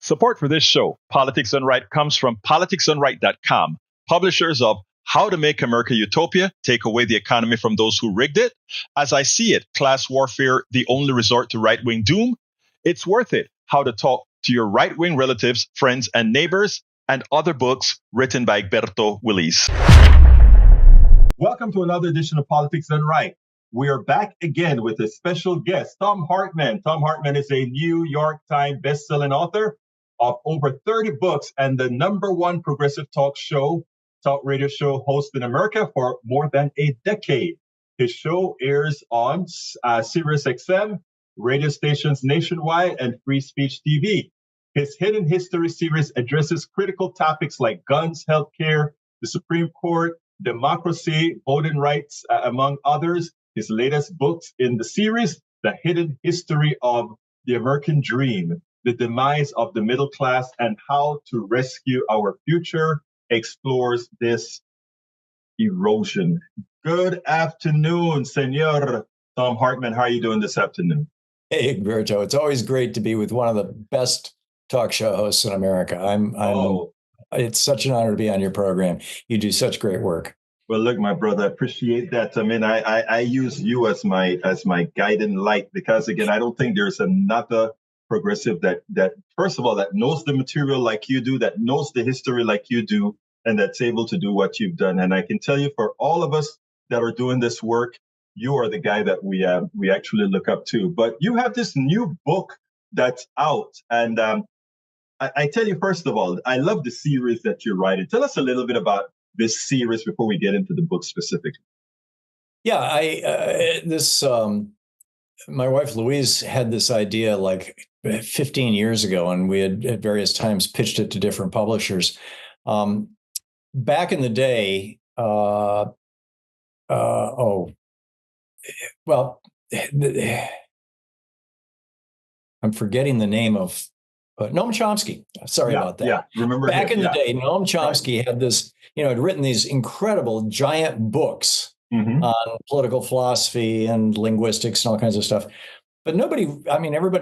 Support for this show, Politics Done Right, comes from politicsdoneright.com, publishers of How to Make America Utopia, Take Away the Economy from Those Who Rigged It, As I See It, Class Warfare, The Only Resort to Right-Wing Doom, It's Worth It, How to Talk to Your Right-Wing Relatives, Friends, and Neighbors, and other books written by Egberto Willis. Welcome to another edition of Politics Done Right. We are back again with a special guest, Thom Hartmann. Thom Hartmann is a New York Times best-selling author of over 30 books and the #1 progressive talk radio show host in America for more than a decade. His show airs on Sirius XM, radio stations nationwide, and Free Speech TV. His Hidden History series addresses critical topics like guns, healthcare, the Supreme Court, democracy, voting rights, among others. His latest books in the series, The Hidden History of the American Dream, The Demise of the Middle Class, and How to Rescue Our Future, explores this erosion. Good afternoon, Senor Thom Hartmann. How are you doing this afternoon? Hey, Egberto. It's always great to be with one of the best talk show hosts in America. It's such an honor to be on your program. You do such great work. Well, look, my brother, I appreciate that. I mean, I use you as my guiding light because, again, I don't think there's another progressive that first of all, that knows the material like you do, that knows the history like you do, and that's able to do what you've done. And I can tell you, for all of us that are doing this work, you are the guy that we actually look up to. But you have this new book that's out, and I tell you, first of all, I love the series that you're writing. Tell us a little bit about this series before we get into the book specifically. Yeah, my wife Louise had this idea like 15 years ago, and we had at various times pitched it to different publishers. Back in the day, I'm forgetting the name of Noam Chomsky. Sorry about that. Yeah, remember back in the day, Noam Chomsky had this, had written these incredible giant books on political philosophy and linguistics and all kinds of stuff. But everybody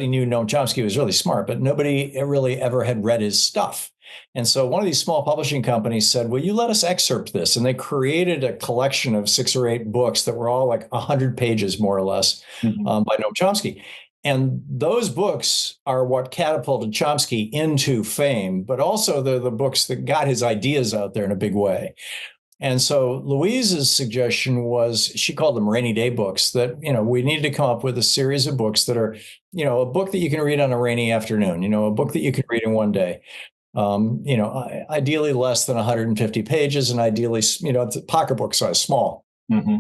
knew Noam Chomsky was really smart, but nobody really ever had read his stuff. And so one of these small publishing companies said, will you let us excerpt this? And they created a collection of 6 or 8 books that were all like 100 pages, more or less, by Noam Chomsky. And those books are what catapulted Chomsky into fame, but also they're the books that got his ideas out there in a big way. And so Louise's suggestion was, she called them rainy day books, that, we needed to come up with a series of books that are, a book that you can read on a rainy afternoon, a book that you can read in one day. Ideally less than 150 pages, and ideally, it's a pocketbook size, small. Mm-hmm.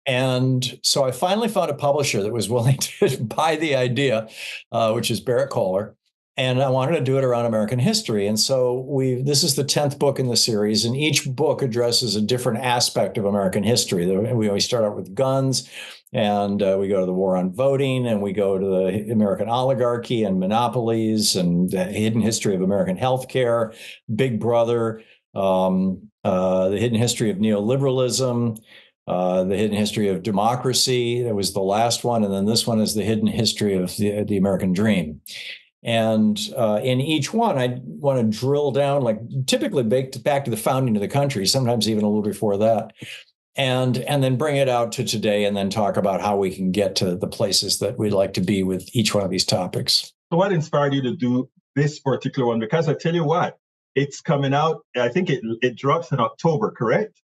And so I finally found a publisher that was willing to buy the idea, which is Barrett Kohler, and I wanted to do it around American history. And so this is the 10th book in the series, and each book addresses a different aspect of American history. We always start out with guns, and we go to the war on voting, and we go to the American oligarchy and monopolies, and the hidden history of American healthcare, Big Brother, the hidden history of neoliberalism, the hidden history of democracy. That was the last one. And then this one is the hidden history of the American dream. And in each one, I want to drill down, like typically back to the founding of the country, sometimes even a little before that, and then bring it out to today, and then talk about how we can get to the places that we'd like to be with each one of these topics. So what inspired you to do this particular one? Because I tell you what, it's coming out, I think it drops in October, correct?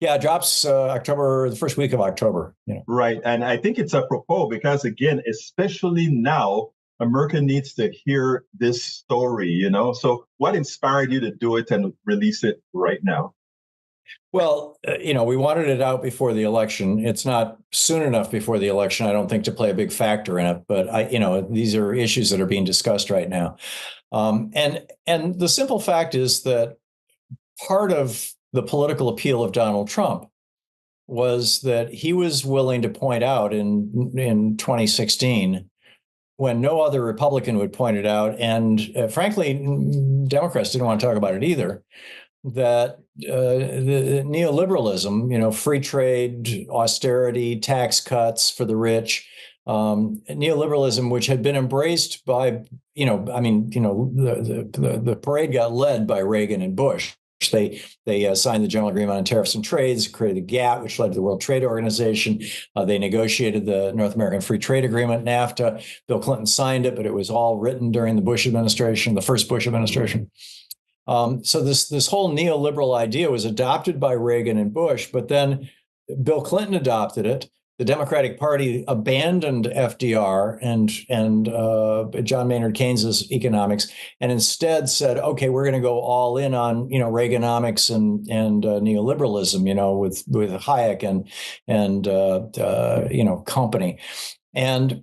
Yeah, it drops October, the first week of October. Right. And I think it's apropos because, again, especially now, America needs to hear this story, So what inspired you to do it and release it right now? Well, we wanted it out before the election. It's not soon enough before the election, I don't think, to play a big factor in it. But these are issues that are being discussed right now. And the simple fact is that part of the political appeal of Donald Trump was that he was willing to point out in 2016, when no other Republican would point it out, and frankly, Democrats didn't want to talk about it either, that the neoliberalism, free trade, austerity, tax cuts for the rich, neoliberalism, which had been embraced by, the parade got led by Reagan and Bush. They signed the General Agreement on Tariffs and Trades, created the GATT, which led to the World Trade Organization. They negotiated the North American Free Trade Agreement, NAFTA. Bill Clinton signed it, but it was all written during the Bush administration, the first Bush administration. So this whole neoliberal idea was adopted by Reagan and Bush, but then Bill Clinton adopted it. The Democratic Party abandoned FDR and John Maynard Keynes's economics, and instead said, "Okay, we're going to go all in on Reaganomics and neoliberalism, with Hayek and company." And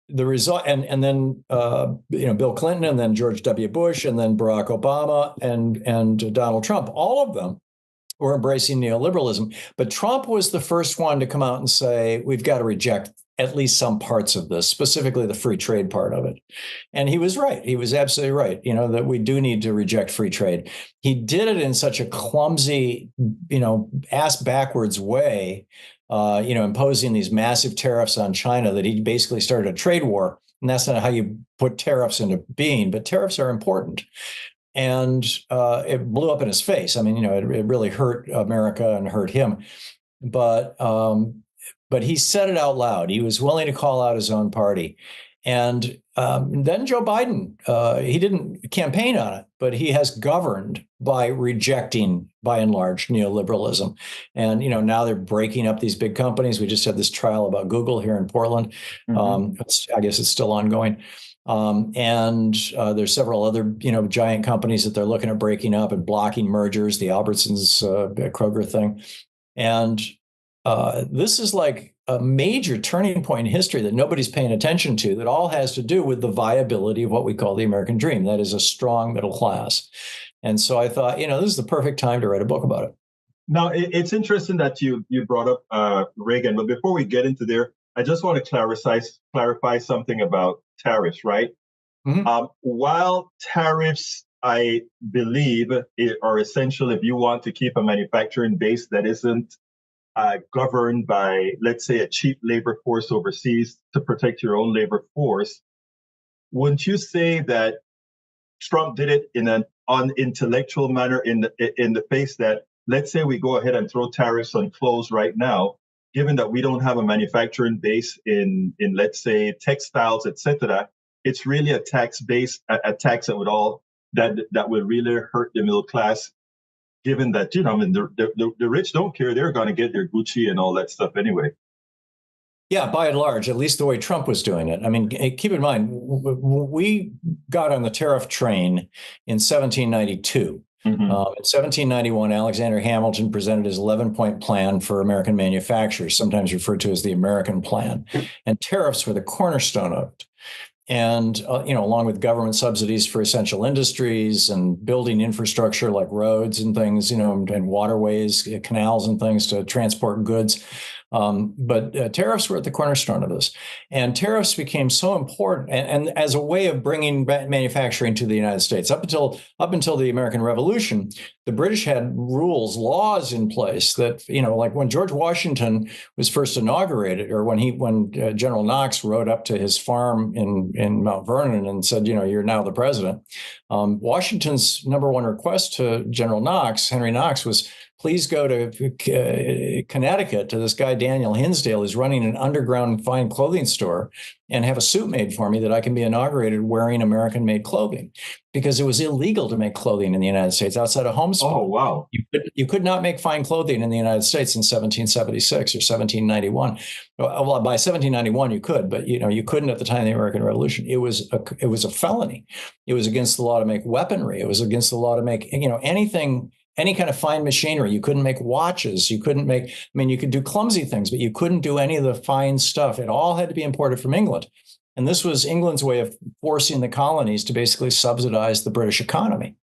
the result, and then Bill Clinton, and then George W. Bush, and then Barack Obama, and Donald Trump, all of them were embracing neoliberalism. But Trump was the first one to come out and say, we've got to reject at least some parts of this, specifically the free trade part of it. And he was right. He was absolutely right, that we do need to reject free trade. He did it in such a clumsy, ass backwards way, imposing these massive tariffs on China, that he basically started a trade war. And that's not how you put tariffs into being, but tariffs are important. And it blew up in his face. I mean, it really hurt America and hurt him. But he said it out loud. He was willing to call out his own party. And then Joe Biden, he didn't campaign on it, but he has governed by rejecting, by and large, neoliberalism. And, now they're breaking up these big companies. We just had this trial about Google here in Portland. I guess it's still ongoing. And there's several other, giant companies that they're looking at breaking up and blocking mergers, the Albertsons, Kroger thing. And this is like a major turning point in history that nobody's paying attention to, that all has to do with the viability of what we call the American dream. That is a strong middle class. And so I thought, this is the perfect time to write a book about it. Now, it's interesting that you brought up Reagan, but before we get into there, I just want to clarify something about tariffs, right? Mm-hmm. While tariffs, I believe, are essential if you want to keep a manufacturing base that isn't governed by, let's say, a cheap labor force overseas to protect your own labor force, wouldn't you say that Trump did it in an unintellectual manner in the face that, let's say we go ahead and throw tariffs on clothes right now, given that we don't have a manufacturing base in let's say, textiles, et cetera, it's really a tax that would really hurt the middle class, given that, the rich don't care. They're going to get their Gucci and all that stuff anyway. Yeah, by and large, at least the way Trump was doing it. I mean, keep in mind, we got on the tariff train in 1792. Mm-hmm. In 1791, Alexander Hamilton presented his 11-point plan for American manufacturers, sometimes referred to as the American Plan. And tariffs were the cornerstone of it. And, along with government subsidies for essential industries and building infrastructure like roads and things, and waterways, canals and things to transport goods. But tariffs were at the cornerstone of this. And tariffs became so important and as a way of bringing manufacturing to the United States. Up until the American Revolution, the British had laws in place that, like when George Washington was first inaugurated, or when General Knox rode up to his farm in Mount Vernon and said, you're now the president. Washington's number one request to General Knox, Henry Knox, was, please go to Connecticut to this guy, Daniel Hinsdale, who's running an underground fine clothing store, and have a suit made for me that I can be inaugurated wearing American-made clothing, because it was illegal to make clothing in the United States outside of homespun. Oh, wow. You could not make fine clothing in the United States in 1776 or 1791. Well, by 1791 you could, but you couldn't at the time of the American Revolution. It was a felony. It was against the law to make weaponry. It was against the law to make anything. Any kind of fine machinery. You couldn't make watches. You couldn't you could do clumsy things, but you couldn't do any of the fine stuff. It all had to be imported from England. And this was England's way of forcing the colonies to basically subsidize the British economy.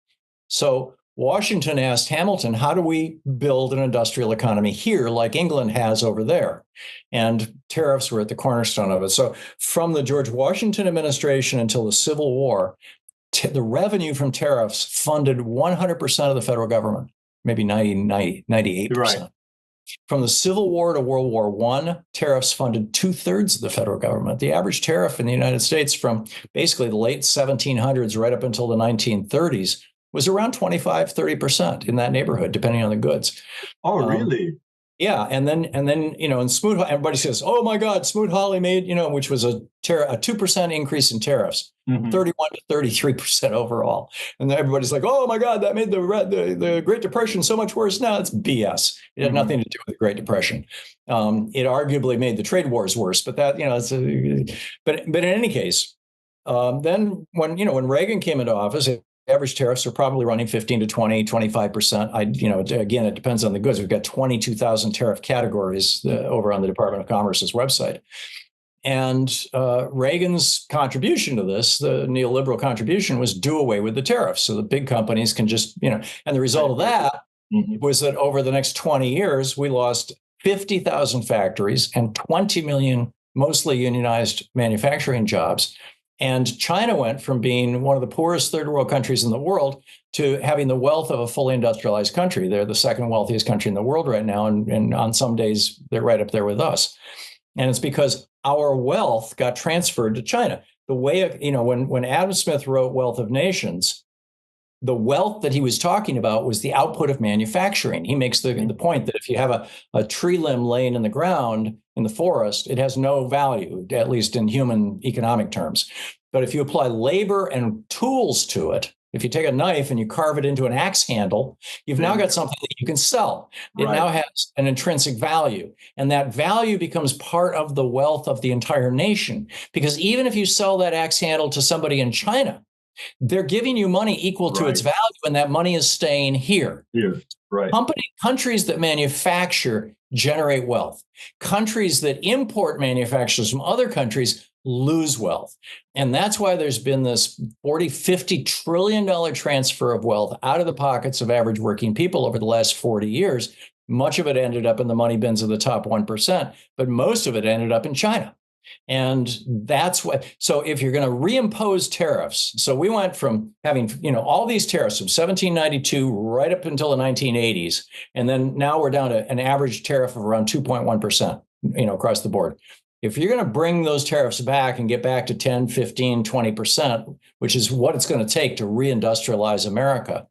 So Washington asked Hamilton, how do we build an industrial economy here like England has over there? And tariffs were at the cornerstone of it. So from the George Washington administration until the Civil War, the revenue from tariffs funded 100% of the federal government, maybe 98%. Right. From the Civil War to World War I, tariffs funded 2/3 of the federal government. The average tariff in the United States from basically the late 1700s right up until the 1930s was around 25-30% in that neighborhood, depending on the goods. Oh, really? Yeah, and then in Smoot, everybody says, "Oh my God, Smoot-Hawley made which was a 2% increase in tariffs, 31 to 33% overall." And then everybody's like, "Oh my God, that made the Great Depression so much worse." No, it's BS. It had nothing to do with the Great Depression. It arguably made the trade wars worse, but that but in any case, then when Reagan came into office, average tariffs are probably running 15 to 20, 25%. Again, it depends on the goods. We've got 22,000 tariff categories over on the Department of Commerce's website. And Reagan's contribution to this, the neoliberal contribution, was do away with the tariffs. So the big companies can just, and the result of that was that over the next 20 years, we lost 50,000 factories and 20 million mostly unionized manufacturing jobs. And China went from being one of the poorest third world countries in the world to having the wealth of a fully industrialized country. They're the second wealthiest country in the world right now. And on some days, they're right up there with us. And it's because our wealth got transferred to China. The way, when Adam Smith wrote Wealth of Nations, the wealth that he was talking about was the output of manufacturing. He makes the point that if you have a tree limb laying in the ground in the forest, it has no value, at least in human economic terms. But if you apply labor and tools to it, if you take a knife and you carve it into an axe handle, you've now got something that you can sell. It now has an intrinsic value. And that value becomes part of the wealth of the entire nation. Because even if you sell that axe handle to somebody in China, they're giving you money equal to its value, and that money is staying here. Right. Countries that manufacture generate wealth. Countries that import manufacturers from other countries lose wealth. And that's why there's been this $40-50 trillion transfer of wealth out of the pockets of average working people over the last 40 years. Much of it ended up in the money bins of the top 1%, but most of it ended up in China. And that's what, so if you're going to reimpose tariffs, so we went from having, all these tariffs from 1792 right up until the 1980s. And then now we're down to an average tariff of around 2.1%, across the board. If you're going to bring those tariffs back and get back to 10, 15, 20%, which is what it's going to take to reindustrialize America,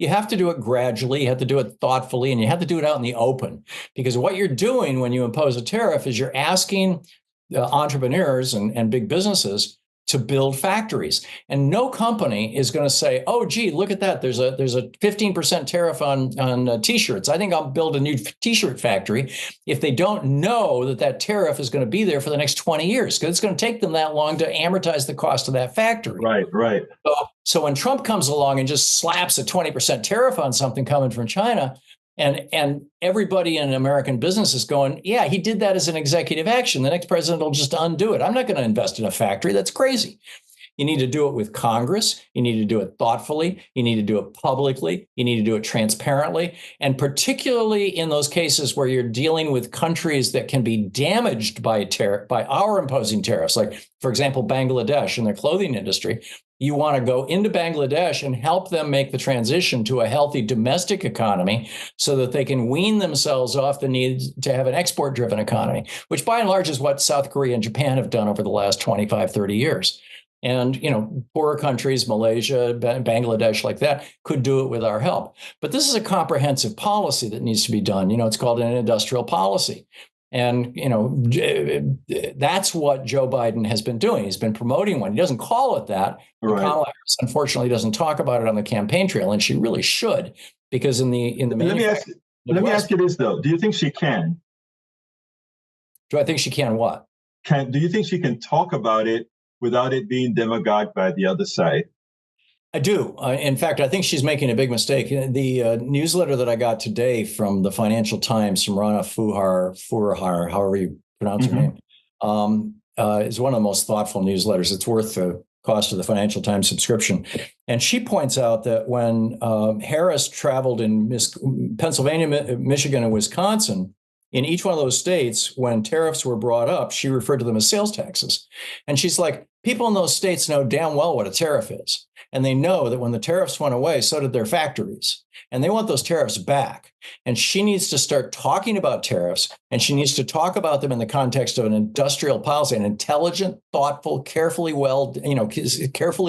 you have to do it gradually, you have to do it thoughtfully, and you have to do it out in the open. Because what you're doing when you impose a tariff is you're asking entrepreneurs and big businesses to build factories. And no company is going to say, "Oh, gee, look at that. There's a 15% tariff on T-shirts. I think I'll build a new T-shirt factory," if they don't know that tariff is going to be there for the next 20 years, because it's going to take them that long to amortize the cost of that factory. Right. So when Trump comes along and just slaps a 20% tariff on something coming from China, and everybody in American business is going, "Yeah, he did that as an executive action. The next president will just undo it. I'm not going to invest in a factory. That's crazy." You need to do it with Congress. You need to do it thoughtfully. You need to do it publicly. You need to do it transparently. And particularly in those cases where you're dealing with countries that can be damaged by our imposing tariffs, like, for example, Bangladesh and their clothing industry. You want to go into Bangladesh and help them make the transition to a healthy domestic economy so that they can wean themselves off the need to have an export-driven economy, which by and large is what South Korea and Japan have done over the last 25, 30 years. And, poorer countries, Malaysia, Bangladesh, like that, could do it with our help. But this is a comprehensive policy that needs to be done. It's called an industrial policy. And, that's what Joe Biden has been doing. He's been promoting one. He doesn't call it that. Right. Kamala Harris, unfortunately, doesn't talk about it on the campaign trail, and she really should, because in the let me ask you this, though. Do you think she can? Do I think she can what? Do you think she can talk about it without it being demagogued by the other side? I do. In fact, I think she's making a big mistake. The newsletter that I got today from the Financial Times, from Rana Foroohar, however you pronounce her name, is one of the most thoughtful newsletters. It's worth the cost of the Financial Times subscription. And she points out that when Harris traveled in Pennsylvania, Michigan, and Wisconsin, in each one of those states, when tariffs were brought up, she referred to them as sales taxes. And she's like, people in those states know damn well what a tariff is. And they know that when the tariffs went away, so did their factories. And they want those tariffs back. And she needs to start talking about tariffs, and she needs to talk about them in the context of an industrial policy, an intelligent, thoughtful, carefully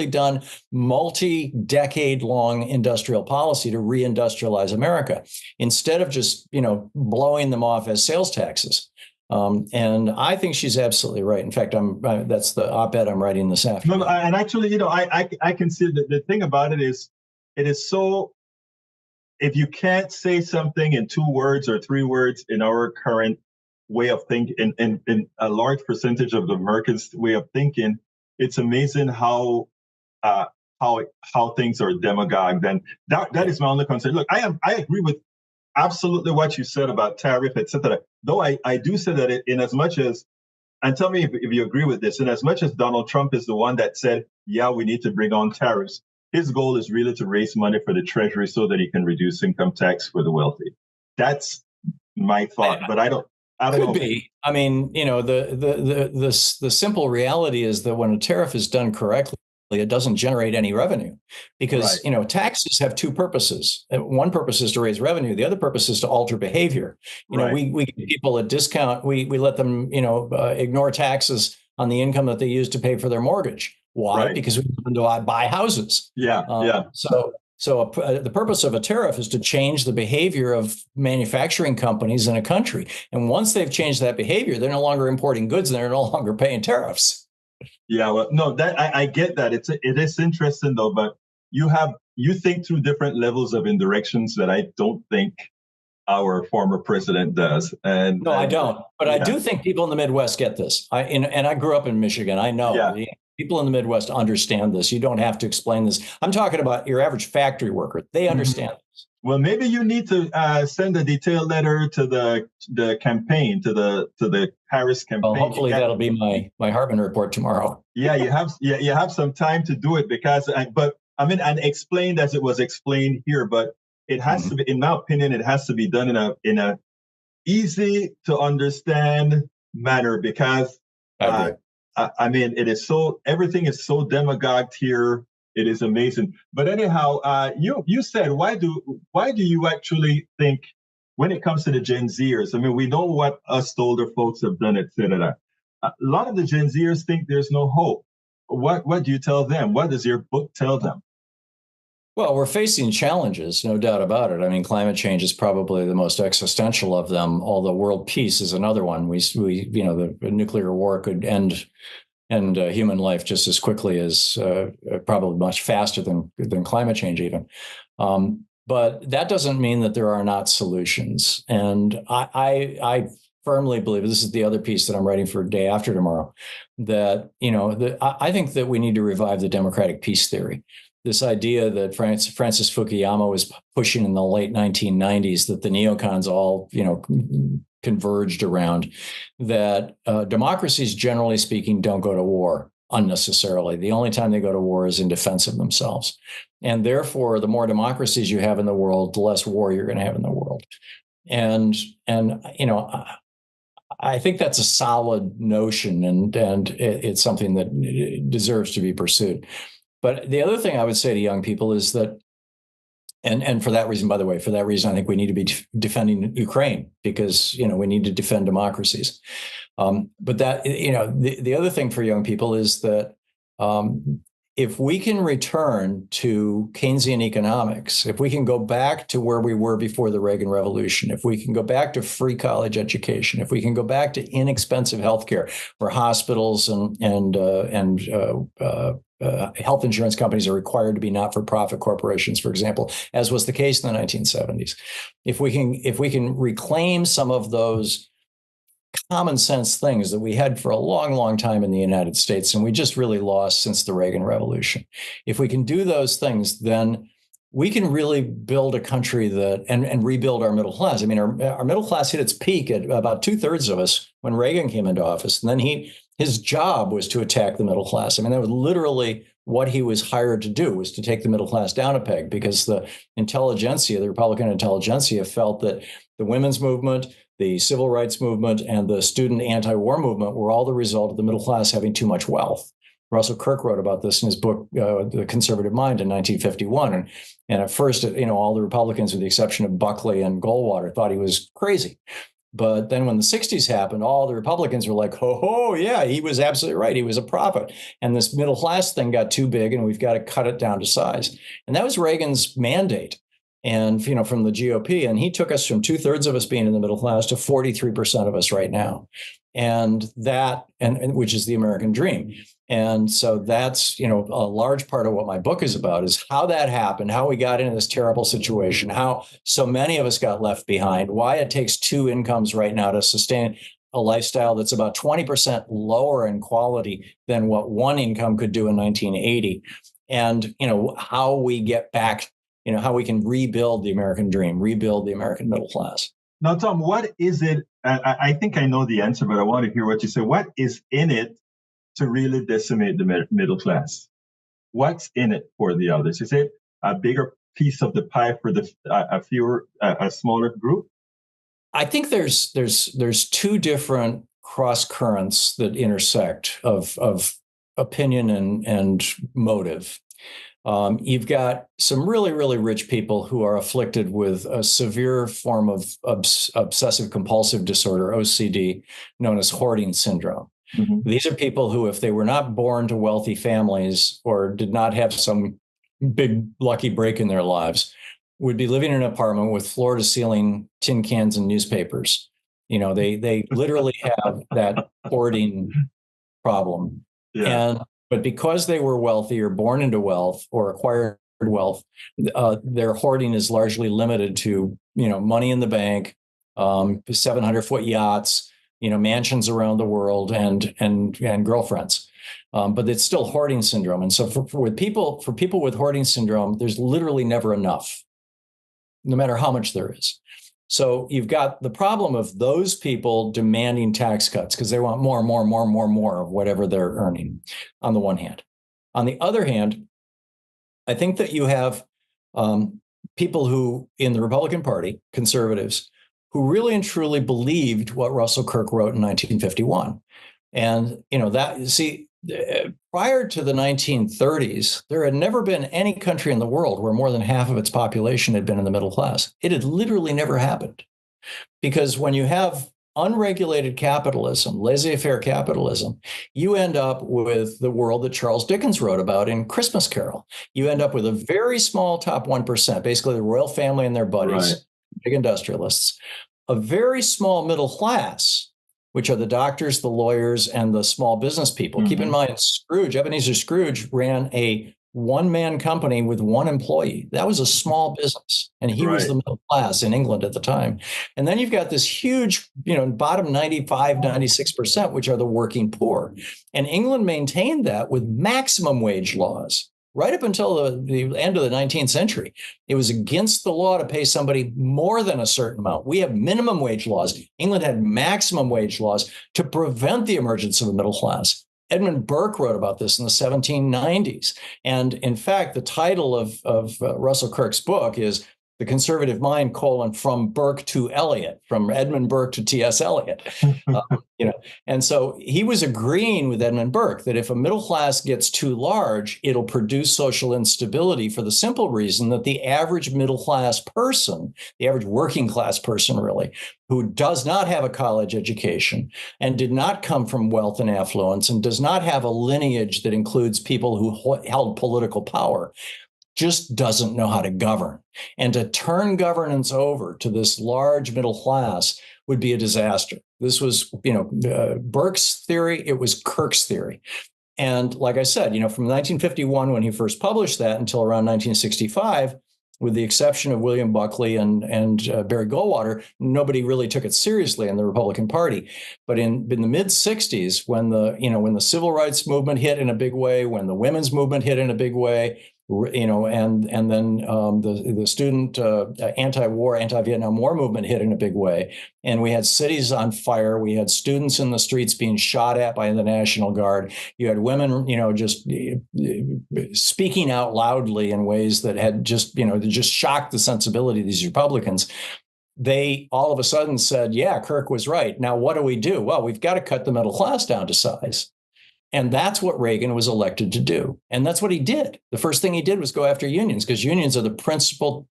done, multi-decade-long industrial policy to reindustrialize America, instead of just, blowing them off as sales taxes. And I think she's absolutely right. In fact, that's the op-ed I'm writing this afternoon. No, and actually, I can see that the thing about it is so, if you can't say something in 2 words or 3 words in our current way of thinking, in a large percentage of the Americans' way of thinking, it's amazing how things are demagogued. And that is my only concern. Look, I agree with absolutely what you said about tariff, etc. Though I do say that in as much as, and tell me if you agree with this, in as much as Donald Trump is the one that said, yeah, we need to bring on tariffs, his goal is really to raise money for the Treasury so that he can reduce income tax for the wealthy. That's my thought, but I don't could know. Be. I mean, the simple reality is that when a tariff is done correctly, it doesn't generate any revenue, because Right. Taxes have 2 purposes. One purpose is to raise revenue. The other purpose is to alter behavior. Right. We give people a discount. We let them ignore taxes on the income that they use to pay for their mortgage. Why? Right. Because we want them to buy houses. Yeah. So the purpose of a tariff is to change the behavior of manufacturing companies in a country. And once they've changed that behavior, they're no longer importing goods and they're no longer paying tariffs. Yeah, well, no, that I get that. It is interesting though, but you think through different levels of indirections that I don't think our former president does. And no, I don't. But I do think people in the Midwest get this. And I grew up in Michigan. I know. Yeah. People in the Midwest understand this. You don't have to explain this. I'm talking about your average factory worker. They understand this. Well, maybe you need to send a detailed letter to the campaign, to the Harris campaign. Well, hopefully that'll be my Hartmann report tomorrow. Yeah, you have some time to do it, because and explained as it was explained here, but it has to be, in my opinion, it has to be done in a easy to understand manner, because it is so, everything is so demagogued here. It is amazing. But anyhow, you said, why do you actually think, when it comes to the Gen Zers, we know what us older folks have done, etc. A lot of the Gen Zers think there's no hope. What do you tell them? What does your book tell them? Well, we're facing challenges, no doubt about it. Climate change is probably the most existential of them, although world peace is another one. The nuclear war could end human life just as quickly as probably much faster than climate change even. But that doesn't mean that there are not solutions. And I firmly believe, this is the other piece that I'm writing for Day After Tomorrow, that I think that we need to revive the democratic peace theory. This idea that Francis Fukuyama was pushing in the late 1990s, that the neocons all converged around, that democracies, generally speaking, don't go to war unnecessarily. The only time they go to war is in defense of themselves. And therefore, the more democracies you have in the world, the less war you're going to have in the world. And I think that's a solid notion, and it's something that deserves to be pursued. But the other thing I would say to young people is that, and for that reason, by the way, I think we need to be defending Ukraine, because, we need to defend democracies. But that, the other thing for young people is that if we can return to Keynesian economics, if we can go back to where we were before the Reagan Revolution, if we can go back to free college education, if we can go back to inexpensive healthcare, where hospitals and health insurance companies are required to be not-for-profit corporations, for example, as was the case in the 1970s. If we can reclaim some of those common sense things that we had for a long, long time in the United States, and we just really lost since the Reagan Revolution. If we can do those things, then we can really build a country that and rebuild our middle class. Our middle class hit its peak at about 2/3 of us when Reagan came into office, and then his job was to attack the middle class. That was literally what he was hired to do, was to take the middle class down a peg, because the intelligentsia, the Republican intelligentsia, felt that the women's movement, the civil rights movement, and the student anti-war movement were all the result of the middle class having too much wealth. Russell Kirk wrote about this in his book, The Conservative Mind, in 1951. And at first, all the Republicans, with the exception of Buckley and Goldwater, thought he was crazy. But then when the 60s happened, all the Republicans were like, oh, yeah, he was absolutely right. He was a prophet. And this middle class thing got too big, and we've got to cut it down to size. And that was Reagan's mandate. And, from the GOP. And he took us from 2/3 of us being in the middle class to 43% of us right now. And that, and which is the American dream. And so that's, a large part of what my book is about, is how that happened, how we got into this terrible situation, how so many of us got left behind, why it takes two incomes right now to sustain a lifestyle that's about 20% lower in quality than what one income could do in 1980. And, how we get back, how we can rebuild the American dream, rebuild the American middle class. Now, Thom, what is it? I think I know the answer, but I want to hear what you say. What is in it to really decimate the middle class? What's in it for the others? Is it a bigger piece of the pie for a smaller group? I think there's two different cross currents that intersect of opinion and motive. You've got some really, really rich people who are afflicted with a severe form of obsessive compulsive disorder, OCD, known as hoarding syndrome. Mm-hmm. These are people who, if they were not born to wealthy families or did not have some big lucky break in their lives, would be living in an apartment with floor to ceiling tin cans and newspapers. They literally have that hoarding problem. Yeah. But because they were wealthy or born into wealth or acquired wealth, their hoarding is largely limited to, money in the bank, 700-foot yachts, mansions around the world, and girlfriends. But it's still hoarding syndrome. And so for people with hoarding syndrome, there's literally never enough, no matter how much there is. So you've got the problem of those people demanding tax cuts because they want more of whatever they're earning, on the one hand. On the other hand, I think that you have people who, in the Republican Party, conservatives, who really and truly believed what Russell Kirk wrote in 1951. And, prior to the 1930s, there had never been any country in the world where more than half of its population had been in the middle class. It had literally never happened. Because when you have unregulated capitalism, laissez-faire capitalism, you end up with the world that Charles Dickens wrote about in Christmas Carol. You end up with a very small top 1%, basically the royal family and their buddies, right, big industrialists, a very small middle class, which are the doctors, the lawyers, and the small business people. Mm-hmm. Keep in mind, Ebenezer Scrooge ran a one-man company with one employee. That was a small business, and he was the middle class in England at the time. And then you've got this huge, bottom 95, 96%, which are the working poor. And England maintained that with maximum wage laws. Right up until the end of the 19th century, it was against the law to pay somebody more than a certain amount. We have minimum wage laws. England had maximum wage laws to prevent the emergence of a middle class. Edmund Burke wrote about this in the 1790s. And in fact, the title of Russell Kirk's book is The Conservative Mind, from Burke to Eliot, from Edmund Burke to T.S. Eliot. And so he was agreeing with Edmund Burke that if a middle class gets too large, it'll produce social instability, for the simple reason that the average middle class person, the average working class person really, who does not have a college education and did not come from wealth and affluence and does not have a lineage that includes people who held political power, just doesn't know how to govern. And to turn governance over to this large middle class would be a disaster. This was, Burke's theory. It was Kirk's theory. And like I said, from 1951, when he first published that, until around 1965, with the exception of William Buckley and Barry Goldwater, nobody really took it seriously in the Republican Party. But in the mid 60s, when the civil rights movement hit in a big way, when the women's movement hit in a big way, and then the student anti-war, anti-Vietnam War movement hit in a big way. And we had cities on fire. We had students in the streets being shot at by the National Guard. You had women, just speaking out loudly in ways that had just shocked the sensibility of these Republicans. They all of a sudden said, yeah, Kirk was right. Now, what do we do? Well, we've got to cut the middle class down to size. And that's what Reagan was elected to do. And that's what he did. The first thing he did was go after unions, because unions are the principal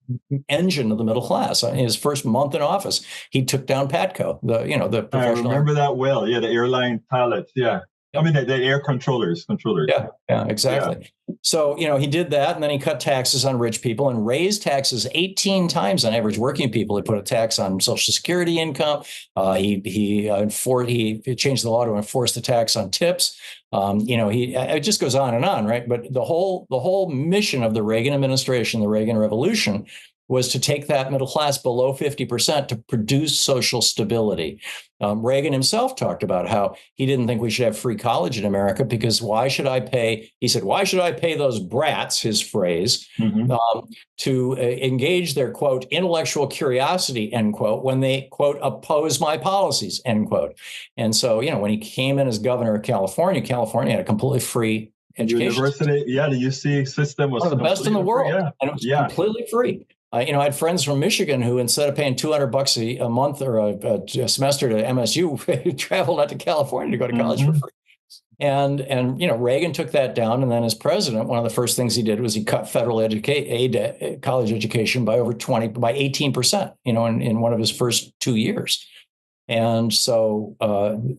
engine of the middle class. In his first month in office, he took down Patco, the professional. I remember that well. Yeah, the airline pilots. Yeah. I mean, the air controllers. Yeah, exactly. Yeah. So, he did that, and then he cut taxes on rich people and raised taxes 18 times on average working people. He put a tax on Social Security income. He changed the law to enforce the tax on tips. It just goes on, right? But the whole mission of the Reagan administration, the Reagan Revolution, was to take that middle class below 50% to produce social stability. Reagan himself talked about how he didn't think we should have free college in America because why should I pay those brats, his phrase, to engage their, quote, intellectual curiosity, end quote, when they, quote, oppose my policies, end quote. And so, when he came in as governor of California had a completely free education. University, the UC system was one of the best in the world, free, and it was completely free. I had friends from Michigan who, instead of paying $200 a month or a semester to MSU, traveled out to California to go to college for free. And Reagan took that down, and then as president, one of the first things he did was he cut federal college education by 18%. In one of his first 2 years, and so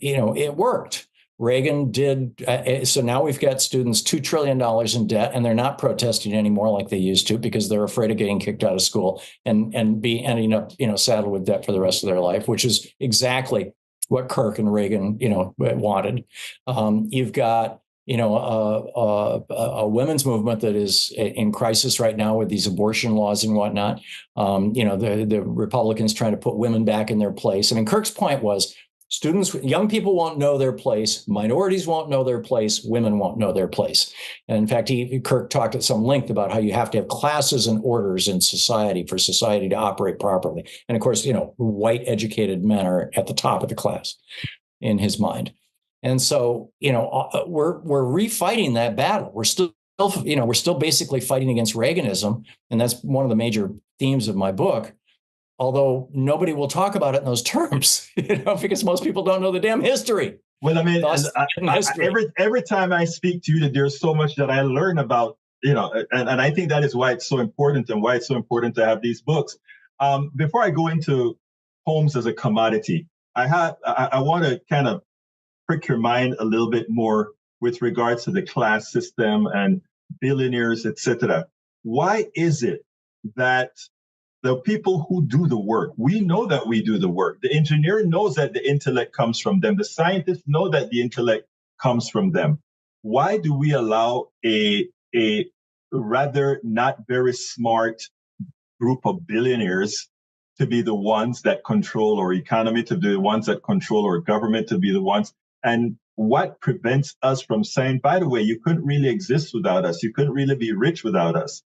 it worked. Reagan did. So now we've got students $2 trillion in debt, and they're not protesting anymore like they used to because they're afraid of getting kicked out of school and be ending up, saddled with debt for the rest of their life, which is exactly what Kirk and Reagan, wanted. You've got, a women's movement that is in crisis right now with these abortion laws and whatnot. The Republicans trying to put women back in their place. I mean, Kirk's point was, young people won't know their place, minorities won't know their place, women won't know their place. And in fact, Kirk talked at some length about how you have to have classes and orders in society for society to operate properly. And of course, white educated men are at the top of the class in his mind. And so, we're refighting that battle. We're still basically fighting against Reaganism. And that's one of the major themes of my book. Although nobody will talk about it in those terms, because most people don't know the damn history. Well, I mean, every time I speak to you, there's so much that I learn about, and I think that is why it's so important and why it's so important to have these books. Before I go into homes as a commodity, I want to kind of prick your mind a little bit more with regards to the class system and billionaires, etc. Why is it that the people who do the work, we know that we do the work. The engineer knows that the intellect comes from them. The scientists know that the intellect comes from them. Why do we allow a rather not very smart group of billionaires to be the ones that control our economy, to be the ones that control our government, to be the ones? And what prevents us from saying, by the way, you couldn't really exist without us. You couldn't really be rich without us.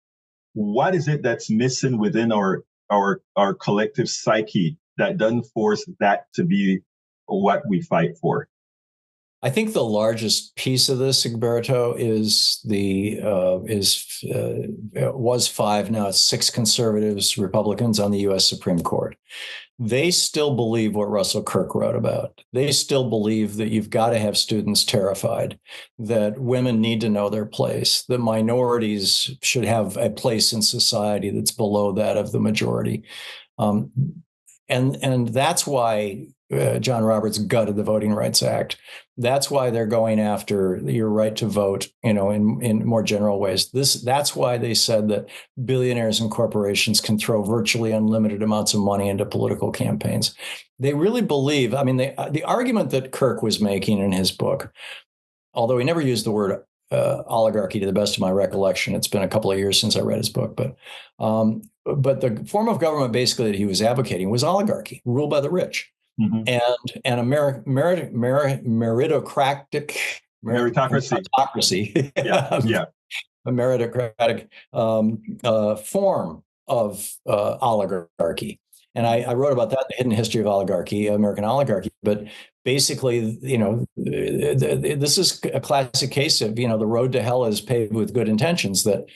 What is it that's missing within our collective psyche that doesn't force that to be what we fight for? I think the largest piece of this, Egberto, was 5, now it's 6 conservatives, Republicans on the U.S. Supreme Court. They still believe what Russell Kirk wrote about. They still believe that you've got to have students terrified, that women need to know their place, that minorities should have a place in society that's below that of the majority. And that's why John Roberts gutted the Voting Rights Act. That's why they're going after your right to vote, in more general ways. That's why they said that billionaires and corporations can throw virtually unlimited amounts of money into political campaigns. They really believe, the argument that Kirk was making in his book, although he never used the word oligarchy to the best of my recollection, it's been a couple of years since I read his book, but the form of government basically that he was advocating was oligarchy, ruled by the rich. Mm-hmm. And a meritocracy. Yeah. A meritocratic form of oligarchy. And I wrote about that in The Hidden History of Oligarchy, American Oligarchy. But basically, this is a classic case of, the road to hell is paved with good intentions, that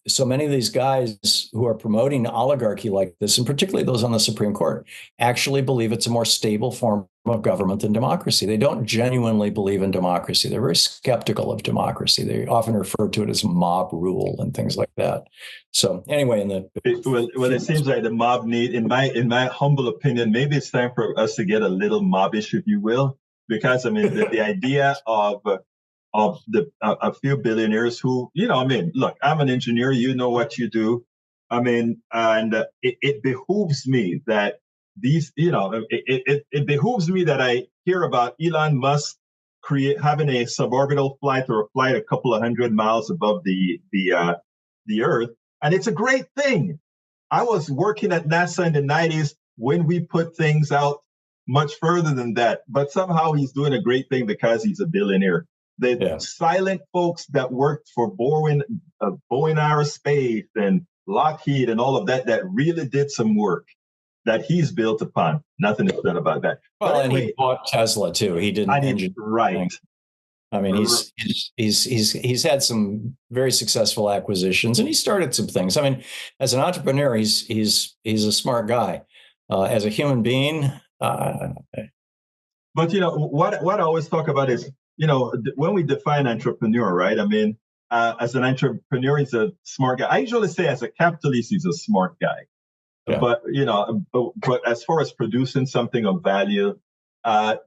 so many of these guys who are promoting oligarchy like this, and particularly those on the Supreme Court, actually believe it's a more stable form of government than democracy. They don't genuinely believe in democracy. They're very skeptical of democracy. They often refer to it as mob rule and things like that. So anyway, it seems like the mob need, in my humble opinion, maybe it's time for us to get a little mobbish, if you will, because I mean the idea of a few billionaires who, I mean, look, I'm an engineer. You know what you do. I mean, and it behooves me that it behooves me that I hear about Elon Musk having a suborbital flight or a flight a couple of 100 miles above the Earth, and it's a great thing. I was working at NASA in the 90s when we put things out much further than that, but somehow he's doing a great thing because he's a billionaire. The silent folks that worked for Boeing Aerospace and Lockheed and all of that really did some work that he's built upon. Nothing is said about that. Well, but anyway, and he bought Tesla too. He didn't. Right. I mean, he's had some very successful acquisitions, and he started some things. I mean, as an entrepreneur, he's a smart guy. As a human being, but what I always talk about is, when we define entrepreneur, right? I mean, as an entrepreneur, he's a smart guy. I usually say as a capitalist, he's a smart guy. Yeah. But, but as far as producing something of value,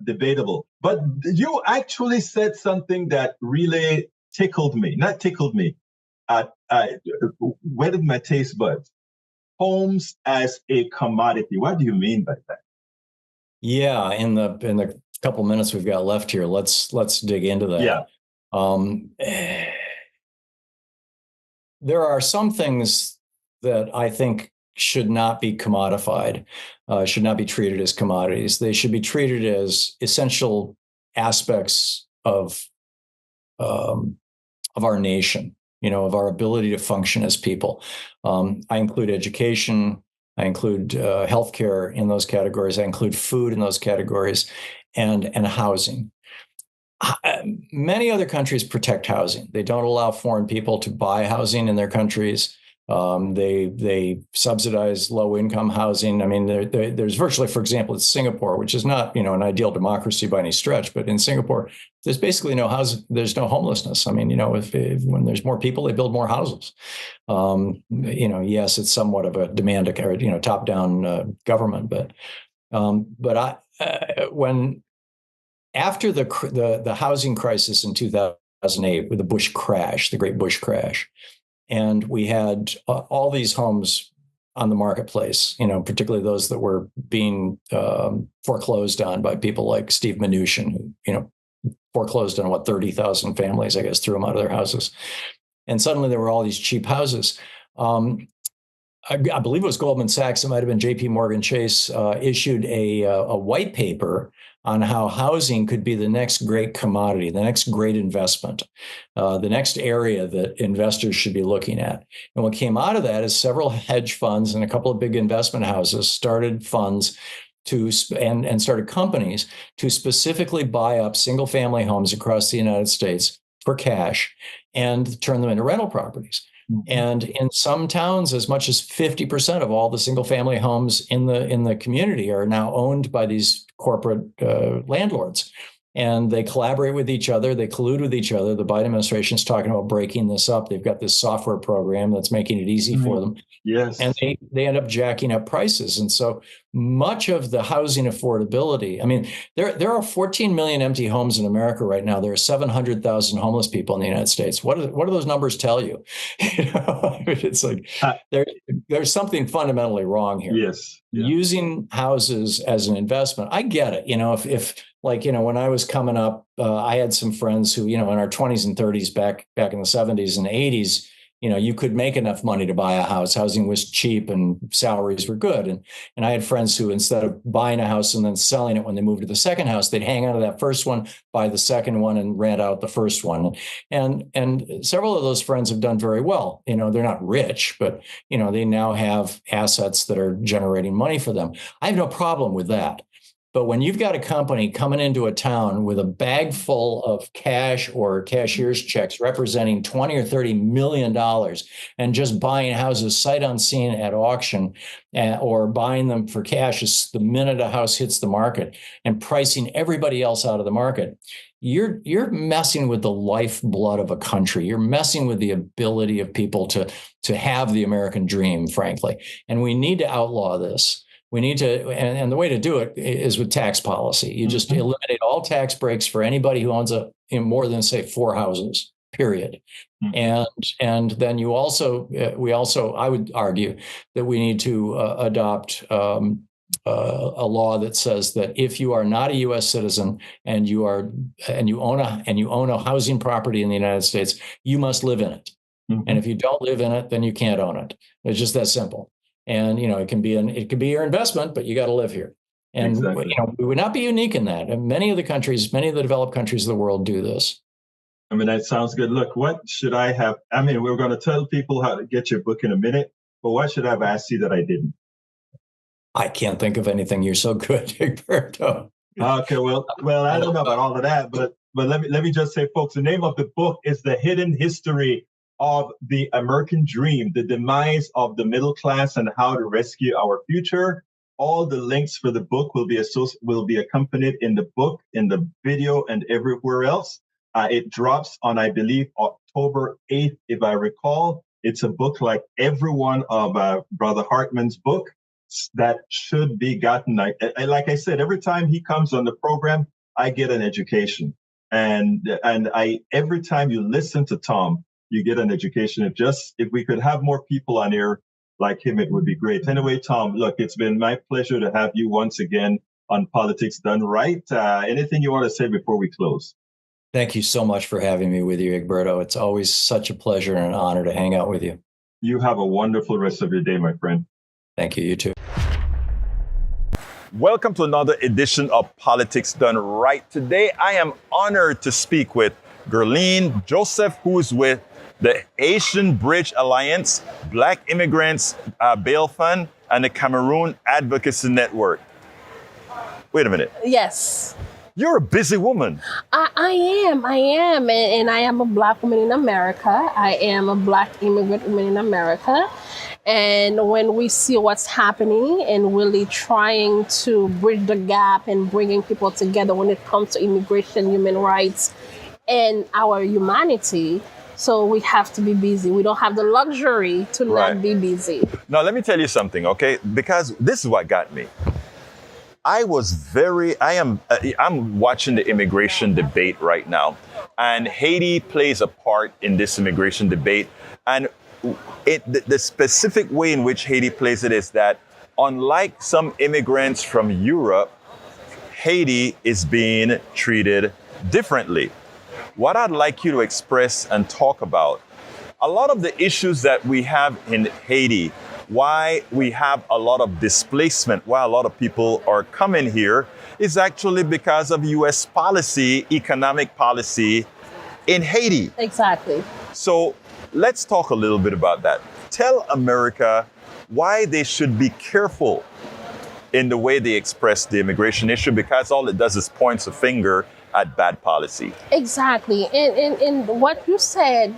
debatable. But you actually said something that really whetted my taste buds. Homes as a commodity. What do you mean by that? Yeah, in the couple minutes we've got left here, let's dig into that. Yeah. There are some things that I think should not be commodified, should not be treated as commodities. They should be treated as essential aspects of our nation, of our ability to function as people. I include education. I include healthcare in those categories. I include food in those categories, and housing. Many other countries protect housing. They don't allow foreign people to buy housing in their countries. They subsidize low-income housing. I mean, there's virtually, for example, in Singapore, which is not, an ideal democracy by any stretch, but in Singapore, there's basically no housing. There's no homelessness. I mean, if when there's more people, they build more houses. Yes, it's somewhat of a demand, top-down government, but when after the housing crisis in 2008 with the Great Bush crash. And we had all these homes on the marketplace, particularly those that were being foreclosed on by people like Steve Mnuchin, who, foreclosed on 30,000 families, I guess, threw them out of their houses. And suddenly there were all these cheap houses. I believe it was Goldman Sachs, it might have been JP Morgan Chase, issued a white paper on how housing could be the next great commodity, the next great investment, the next area that investors should be looking at. And what came out of that is several hedge funds and a couple of big investment houses started funds and started companies to specifically buy up single family homes across the United States for cash and turn them into rental properties. And in some towns, as much as 50% of all the single-family homes in the community are now owned by these corporate landlords. And they collaborate with each other. They collude with each other. The Biden administration is talking about breaking this up. They've got this software program that's making it easy for them. Yes. And they end up jacking up prices. And so much of the housing affordability, I mean, there are 14 million empty homes in America right now. There are 700,000 homeless people in the United States. What do those numbers tell you? It's like there's something fundamentally wrong here. Yes. Yeah. Using houses as an investment. I get it. If when I was coming up, I had some friends who, in our 20s and 30s back in the 70s and 80s, you could make enough money to buy a house. Housing was cheap and salaries were good. And I had friends who, instead of buying a house and then selling it when they moved to the second house, they'd hang on to that first one, buy the second one, and rent out the first one. And several of those friends have done very well. They're not rich, but, they now have assets that are generating money for them. I have no problem with that. But when you've got a company coming into a town with a bag full of cash or cashier's checks representing 20 or $30 million and just buying houses sight unseen at auction or buying them for cash the minute a house hits the market and pricing everybody else out of the market, you're messing with the lifeblood of a country. You're messing with the ability of people to have the American dream, frankly. And we need to outlaw this. We need to, and the way to do it is with tax policy. You just eliminate all tax breaks for anybody who owns more than, say, 4 houses, period. And then we also, I would argue that we need to adopt a law that says that if you are not a U.S. citizen and you own a housing property in the United States, you must live in it. And if you don't live in it, then you can't own it. It's just that simple. And it can be your investment, but you got to live here. And exactly. We would not be unique in that. And many of the developed countries of the world do this. I mean, that sounds good. Look, what should I have? I mean, we're going to tell people how to get your book in a minute, but what should I have asked you that I didn't? I can't think of anything. You're so good, Egberto. Okay, well, I don't know about all of that, but let me just say, folks, the name of the book is The Hidden History of the American Dream, the Demise of the Middle Class and How to Rescue Our Future. All the links for the book will be accompanied in the book, in the video, and everywhere else. It drops on, I believe, October 8th, if I recall. It's a book like every one of Brother Hartmann's book that should be gotten. Like I said, every time he comes on the program, I get an education. And every time you listen to Thom, you get an education. If we could have more people on here like him, it would be great. Anyway, Thom, look, it's been my pleasure to have you once again on Politics Done Right. Anything you want to say before we close? Thank you so much for having me with you, Egberto. It's always such a pleasure and an honor to hang out with you. You have a wonderful rest of your day, my friend. Thank you. You too. Welcome to another edition of Politics Done Right. Today, I am honored to speak with Guerline Jozef, who is with the Haitian Bridge Alliance, Black Immigrants Bail Fund, and the Cameroon Advocacy Network. Wait a minute. Yes. You're a busy woman. I am. And I am a Black woman in America. I am a Black immigrant woman in America. And when we see what's happening and really trying to bridge the gap and bringing people together when it comes to immigration, human rights, and our humanity, so we have to be busy. We don't have the luxury to not be busy. Now, let me tell you something, okay? Because this is what got me. I'm watching the immigration debate right now, and Haiti plays a part in this immigration debate. And the specific way in which Haiti plays it is that, unlike some immigrants from Europe, Haiti is being treated differently. What I'd like you to express and talk about, a lot of the issues that we have in Haiti, why we have a lot of displacement, why a lot of people are coming here, is actually because of U.S. policy, economic policy in Haiti. Exactly. So let's talk a little bit about that. Tell America why they should be careful in the way they express the immigration issue, because all it does is points a finger at bad policy. Exactly. And what you said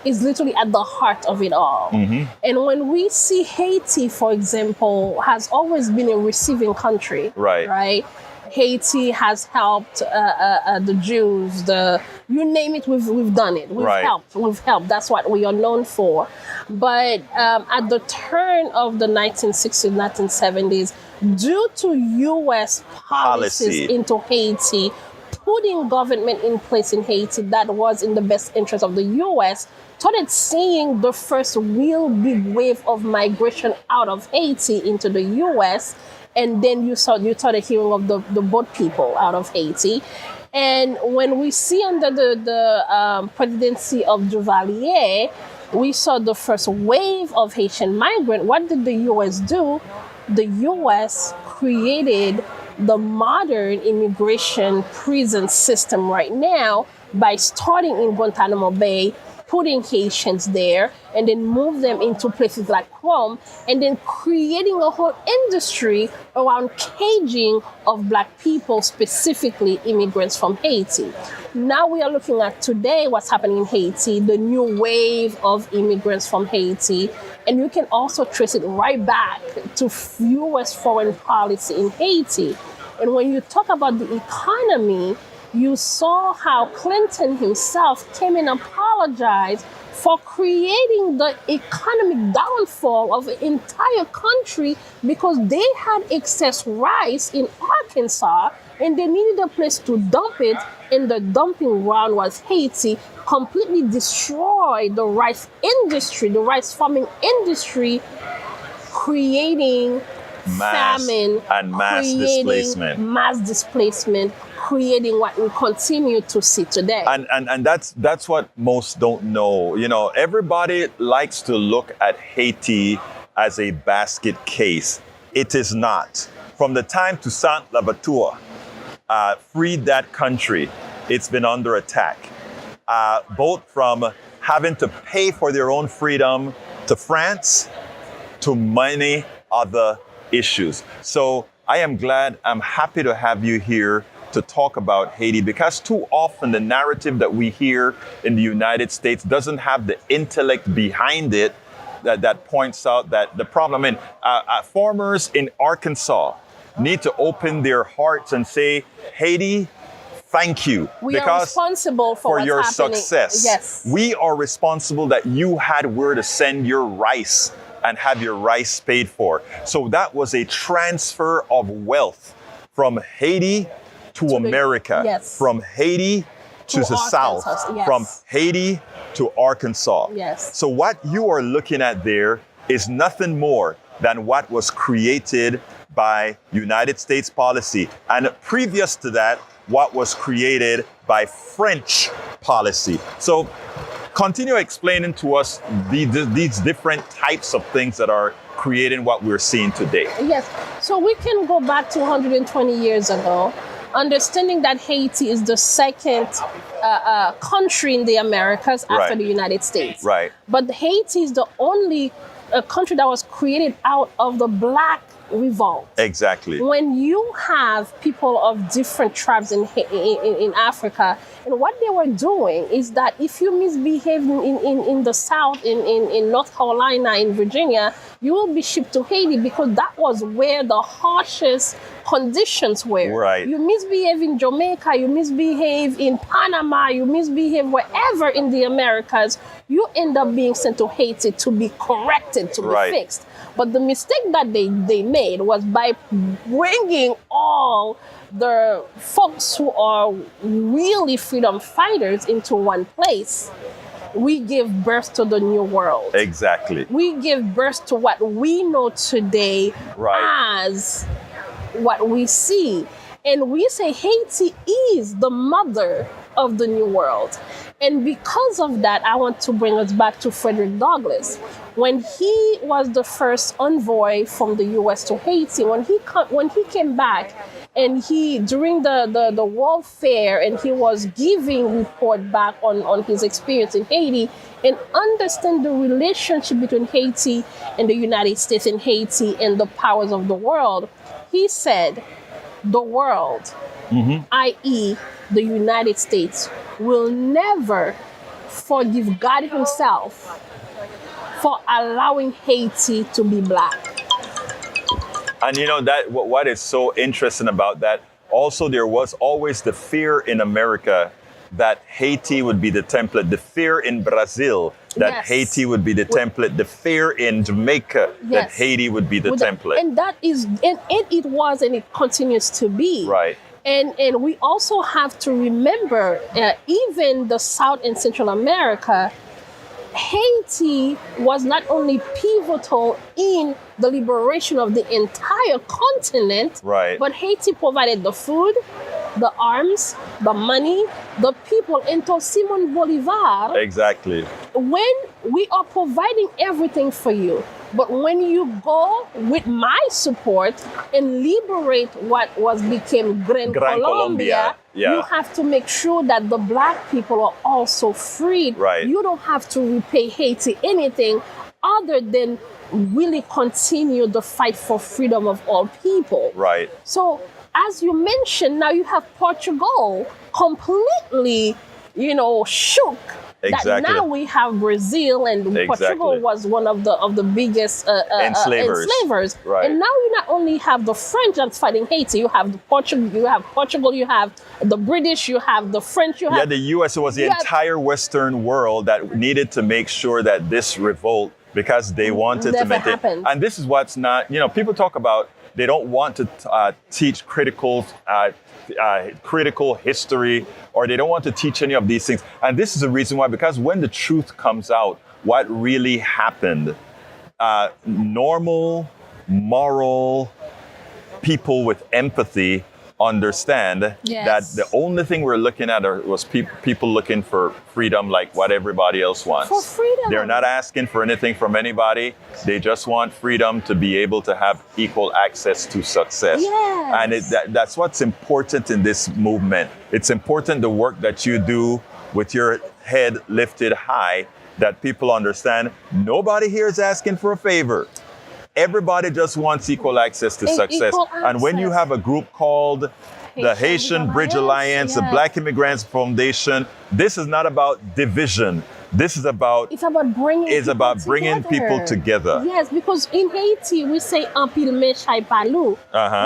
is literally at the heart of it all. Mm-hmm. And when we see Haiti, for example, has always been a receiving country. Right? Haiti has helped the Jews, you name it, we've done it. We've helped. That's what we are known for. But at the turn of the 1960s, 1970s, due to U.S. policies into Haiti, putting government in place in Haiti that was in the best interest of the U.S., started seeing the first real big wave of migration out of Haiti into the U.S., and then you started hearing of the boat people out of Haiti. And when we see under the presidency of Duvalier, we saw the first wave of Haitian migrant. What did the U.S. do? The U.S. created the modern immigration prison system right now by starting in Guantanamo Bay putting Haitians there and then move them into places like Rome, and then creating a whole industry around caging of Black people, specifically immigrants from Haiti. Now we are looking at today what's happening in Haiti, the new wave of immigrants from Haiti, and you can also trace it right back to U.S. foreign policy in Haiti. And when you talk about the economy, you saw how Clinton himself came and apologized for creating the economic downfall of the entire country because they had excess rice in Arkansas and they needed a place to dump it, and the dumping ground was Haiti, completely destroyed the rice industry, the rice farming industry, creating famine and mass displacement, creating what we continue to see today. And that's what most don't know. You know, everybody likes to look at Haiti as a basket case. It is not. From the time Toussaint Louverture freed that country, it's been under attack, both from having to pay for their own freedom to France, to many other issues. So I'm happy to have you here to talk about Haiti, because too often the narrative that we hear in the United States doesn't have the intellect behind it that points out that the problem. Farmers in Arkansas need to open their hearts and say, Haiti, thank you. We are responsible for your happening. Success. Yes. We are responsible that you had where to send your rice and have your rice paid for. So that was a transfer of wealth from Haiti to America, from Haiti to the South, from Haiti to Arkansas. Yes. So what you are looking at there is nothing more than what was created by United States policy. And previous to that, what was created by French policy. So continue explaining to us these different types of things that are creating what we're seeing today. Yes. So we can go back to 120 years ago, understanding that Haiti is the second country in the Americas after the United States. Right. But Haiti is the only country that was created out of the Black revolt. Exactly. When you have people of different tribes in Africa, and what they were doing is that if you misbehave in the South, in North Carolina, in Virginia, you will be shipped to Haiti because that was where the harshest conditions were. Right. You misbehave in Jamaica, you misbehave in Panama, you misbehave wherever in the Americas, you end up being sent to Haiti to be corrected, to be fixed. But the mistake that they made was by bringing all the folks who are really freedom fighters into one place, we give birth to the new world. Exactly. We give birth to what we know today as what we see. And we say Haiti is the mother of the new world. And because of that, I want to bring us back to Frederick Douglass. When he was the first envoy from the U.S. to Haiti, when he came back, and during the World Fair, and he was giving report back on his experience in Haiti, and understand the relationship between Haiti and the United States, and Haiti and the powers of the world, he said, the world, i.e. the United States, will never forgive God himself for allowing Haiti to be Black. And you know that what is so interesting about that, also there was always the fear in America that Haiti would be the template, the fear in Brazil that Haiti would be the template, the fear in Jamaica that Haiti would be the template. And that is, and it was, and it continues to be. Right. And we also have to remember, even the South and Central America, Haiti was not only pivotal in the liberation of the entire continent, but Haiti provided the food, the arms, the money, the people, until Simon Bolivar. Exactly. When we are providing everything for you, But when you go with my support and liberate what became Gran Colombia, you have to make sure that the Black people are also freed. Right. You don't have to repay Haiti anything other than really continue the fight for freedom of all people. Right. So, as you mentioned, now you have Portugal completely, shook. Exactly. That now we have Brazil, and Portugal was one of the biggest enslavers. Right. And now you not only have the French that's fighting Haiti, you have Portugal, you have the British, you have the French, you have the U.S. It was the entire Western world that needed to make sure that this revolt, because they wanted to make it. And this is what's not, people talk about, they don't want to teach critical history, or they don't want to teach any of these things. And this is the reason why, because when the truth comes out, what really happened, normal, moral people with empathy understand that the only thing we're looking at was people looking for freedom like what everybody else wants. For freedom. They're not asking for anything from anybody. They just want freedom to be able to have equal access to success. Yes. And that's what's important in this movement. It's important the work that you do with your head lifted high, that people understand nobody here is asking for a favor. Everybody just wants equal access to success. And when you have a group called the Haitian Bridge Alliance, the Black Immigrants Foundation, this is not about division. This is about bringing people together. Yes, because in Haiti we say "un pile main chai palou,"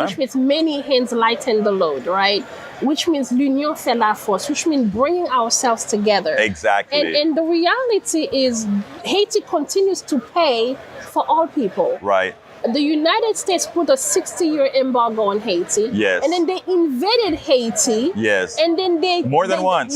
which means many hands lighten the load, right? Which means l'union fait la force, which means bringing ourselves together. Exactly. And the reality is Haiti continues to pay for all people. Right. The United States put a 60-year embargo on Haiti. Yes. And then they invaded Haiti. Yes. And then More than once.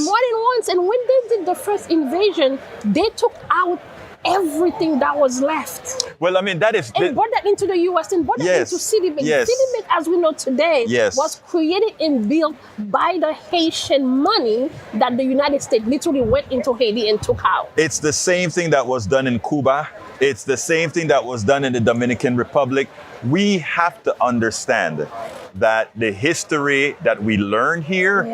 And when they did the first invasion, they took out everything that was left. Well, I mean, that is... And brought that into the U.S. and brought that into Citibank. Yes. Citibank, as we know today, was created and built by the Haitian money that the United States literally went into Haiti and took out. It's the same thing that was done in Cuba. It's the same thing that was done in the Dominican Republic. We have to understand that the history that we learn here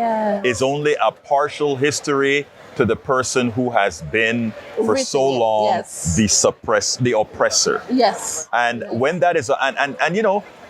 is only a partial history to the person who has been for so long the oppressor. Yes. And when that is, and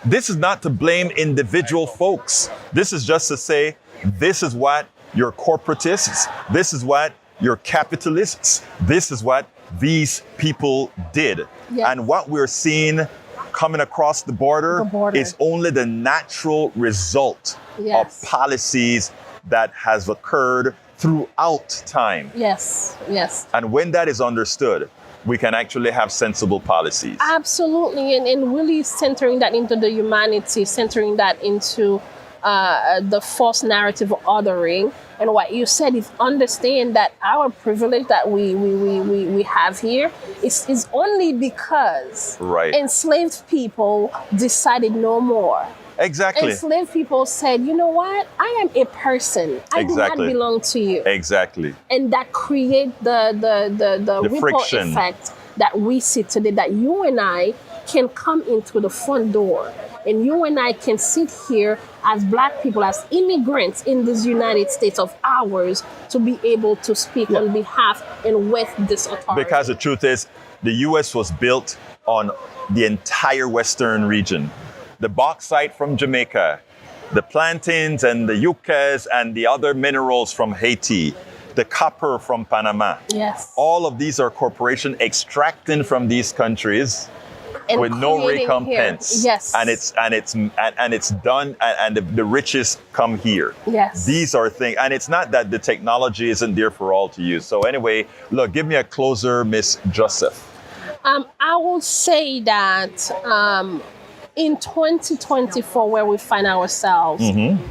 this is not to blame individual folks. This is just to say, this is what your corporatists, this is what your capitalists, this is what these people did. Yes. And what we're seeing coming across the border is only the natural result of policies that has occurred throughout time. Yes, yes. And when that is understood, we can actually have sensible policies. Absolutely, and really centering that into the humanity, centering that into the false narrative of othering. And what you said is understand that our privilege that we have here is only because enslaved people decided no more. Exactly. Enslaved people said, you know what? I am a person. I do not belong to you. Exactly. And that create the ripple friction effect that we see today, that you and I can come into the front door. And you and I can sit here as Black people, as immigrants in this United States of ours, to be able to speak on behalf and with this authority. Because the truth is, the U.S. was built on the entire Western region. The bauxite from Jamaica, the plantains and the yuccas and the other minerals from Haiti, the copper from Panama. Yes. All of these are corporations extracting from these countries and with no recompense. Yes. And it's done, and the riches come here. Yes. These are things, and it's not that the technology isn't there for all to use. So anyway, look, give me a closer, Miss Jozef. I will say that in 2024, where we find ourselves,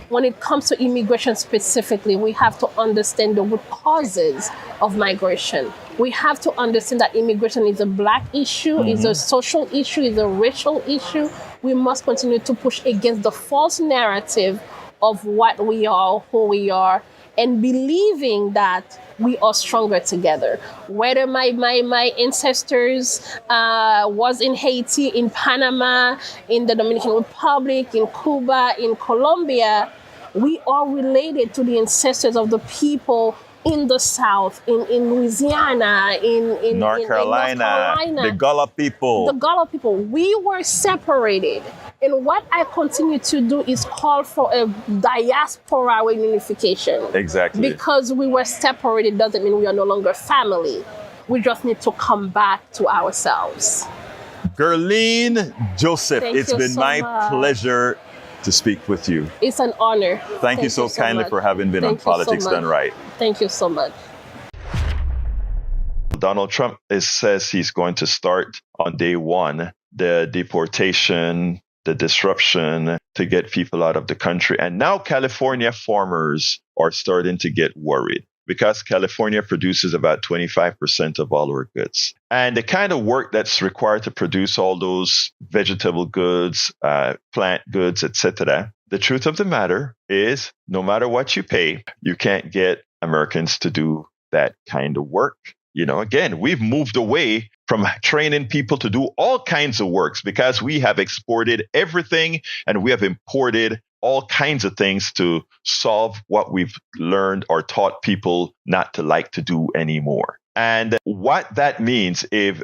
when it comes to immigration specifically, we have to understand the root causes of migration. We have to understand that immigration is a Black issue, is a social issue, is a racial issue. We must continue to push against the false narrative of what we are, who we are, and believing that we are stronger together. Whether my ancestors was in Haiti, in Panama, in the Dominican Republic, in Cuba, in Colombia, we are related to the ancestors of the people in the South, in Louisiana, in North Carolina, the Gullah people. The Gullah people. We were separated. And what I continue to do is call for a diaspora reunification. Exactly. Because we were separated doesn't mean we are no longer family. We just need to come back to ourselves. Guerline Jozef, it's been so my much. Pleasure to speak with you. It's an honor. Thank you so kindly for having been on Politics Done Right. Thank you so much. Donald Trump says he's going to start on day one the deportation, the disruption to get people out of the country. And now California farmers are starting to get worried because California produces about 25% of all our goods. And the kind of work that's required to produce all those vegetable goods, plant goods, etc. The truth of the matter is, no matter what you pay, you can't get Americans to do that kind of work. You know, again, we've moved away from training people to do all kinds of works because we have exported everything and we have imported all kinds of things to solve what we've learned or taught people not to like to do anymore. And what that means if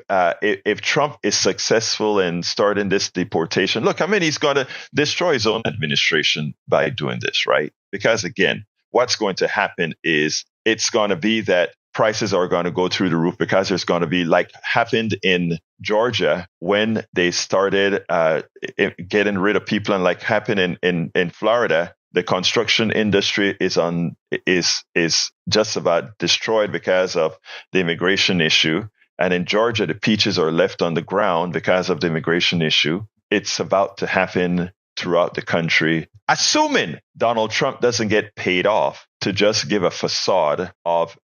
Trump is successful in starting this deportation, look, I mean, he's going to destroy his own administration by doing this, right? Because again, what's going to happen is it's going to be that prices are going to go through the roof because there's going to be, like happened in Georgia when they started getting rid of people, and like happened in Florida, the construction industry is just about destroyed because of the immigration issue. And in Georgia, the peaches are left on the ground because of the immigration issue. It's about to happen throughout the country, assuming Donald Trump doesn't get paid off to just give a facade of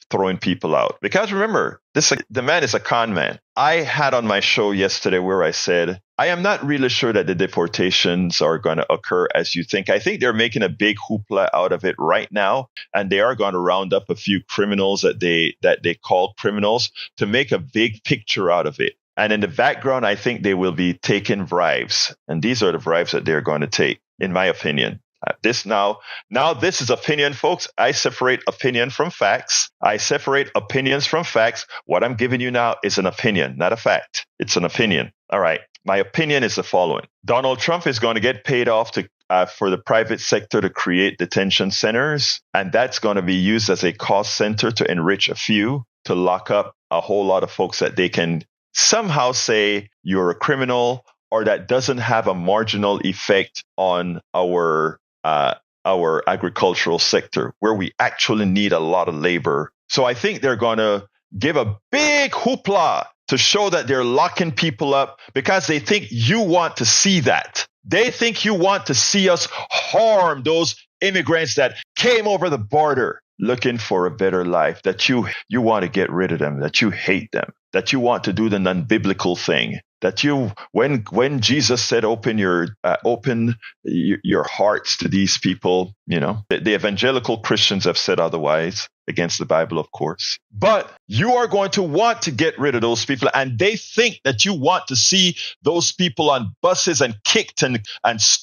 throwing people out. Because remember, the man is a con man. I had on my show yesterday where I said, I am not really sure that the deportations are going to occur as you think. I think they're making a big hoopla out of it right now, and they are going to round up a few criminals that they call criminals to make a big picture out of it. And in the background, I think they will be taking bribes. And these are the bribes that they're going to take, in my opinion. This is opinion, folks. I separate opinion from facts. I separate opinions from facts. What I'm giving you now is an opinion, not a fact. It's an opinion. All right. My opinion is the following. Donald Trump is going to get paid off for the private sector to create detention centers. And that's going to be used as a cost center to enrich a few, to lock up a whole lot of folks that they can somehow say you're a criminal, or that doesn't have a marginal effect on our agricultural sector, where we actually need a lot of labor. So I think they're going to give a big hoopla to show that they're locking people up because they think you want to see that. They think you want to see us harm those immigrants that came over the border looking for a better life, that you want to get rid of them, that you hate them, that you want to do the non-biblical thing, that when Jesus said open your hearts to these people, you know, the evangelical Christians have said otherwise, against the Bible, of course. But you are going to want to get rid of those people, and they think that you want to see those people on buses and kicked and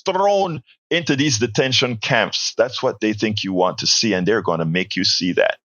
thrown into these detention camps. That's what they think you want to see, and they're going to make you see that.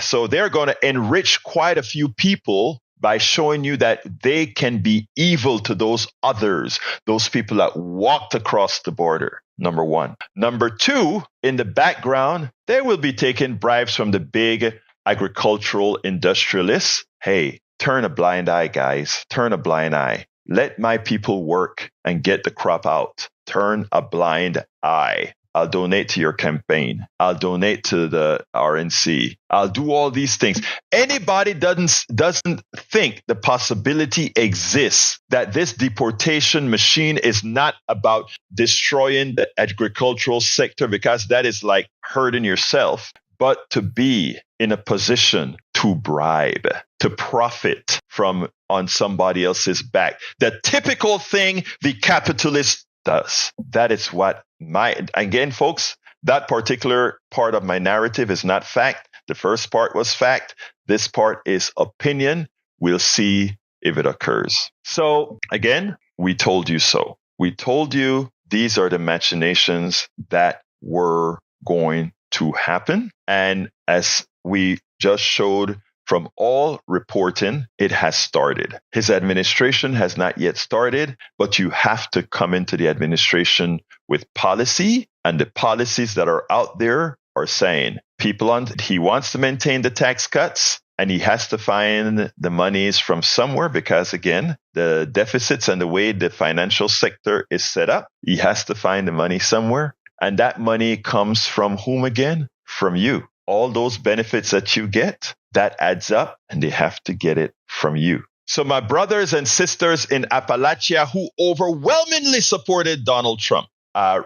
So they're going to enrich quite a few people by showing you that they can be evil to those others, those people that walked across the border, number one. Number two, in the background, they will be taking bribes from the big agricultural industrialists. Hey, turn a blind eye, guys. Turn a blind eye. Let my people work and get the crop out. Turn a blind eye. I'll donate to your campaign. I'll donate to the RNC. I'll do all these things. Anybody doesn't think the possibility exists that this deportation machine is not about destroying the agricultural sector, because that is like hurting yourself, but to be in a position to bribe, to profit on somebody else's back. The typical thing the capitalist does. That is what again, folks, That particular part of my narrative is not fact. The first part was fact. This part is opinion. We'll see if it occurs. So again, we told you so. We told you these are the machinations that were going to happen. And as we just showed from all reporting, it has started. His administration has not yet started, but you have to come into the administration with policy, and the policies that are out there are saying he wants to maintain the tax cuts, and he has to find the monies from somewhere because, again, the deficits and the way the financial sector is set up, he has to find the money somewhere. And that money comes from whom again? From you. All those benefits that you get, that adds up, and they have to get it from you. So my brothers and sisters in Appalachia who overwhelmingly supported Donald Trump,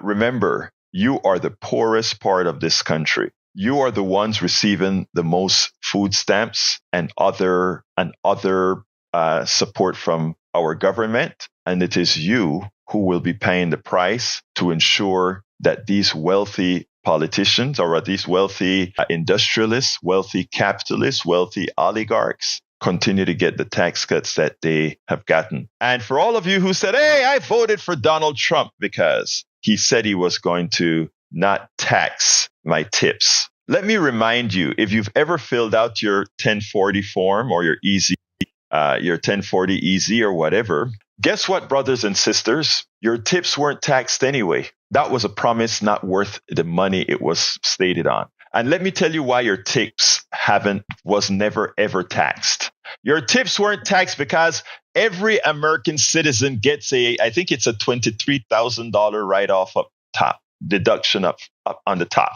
remember, you are the poorest part of this country. You are the ones receiving the most food stamps and other support from our government. And it is you who will be paying the price to ensure that these wealthy politicians or these wealthy industrialists, wealthy capitalists, wealthy oligarchs continue to get the tax cuts that they have gotten. And for all of you who said, hey, I voted for Donald Trump because he said he was going to not tax my tips. Let me remind you, if you've ever filled out your 1040 form or your 1040 easy or whatever, guess what, brothers and sisters? Your tips weren't taxed anyway. That was a promise not worth the money it was stated on. And let me tell you why your tips was never ever taxed. Your tips weren't taxed because every American citizen gets I think it's a $23,000 write-off up top, deduction up on the top.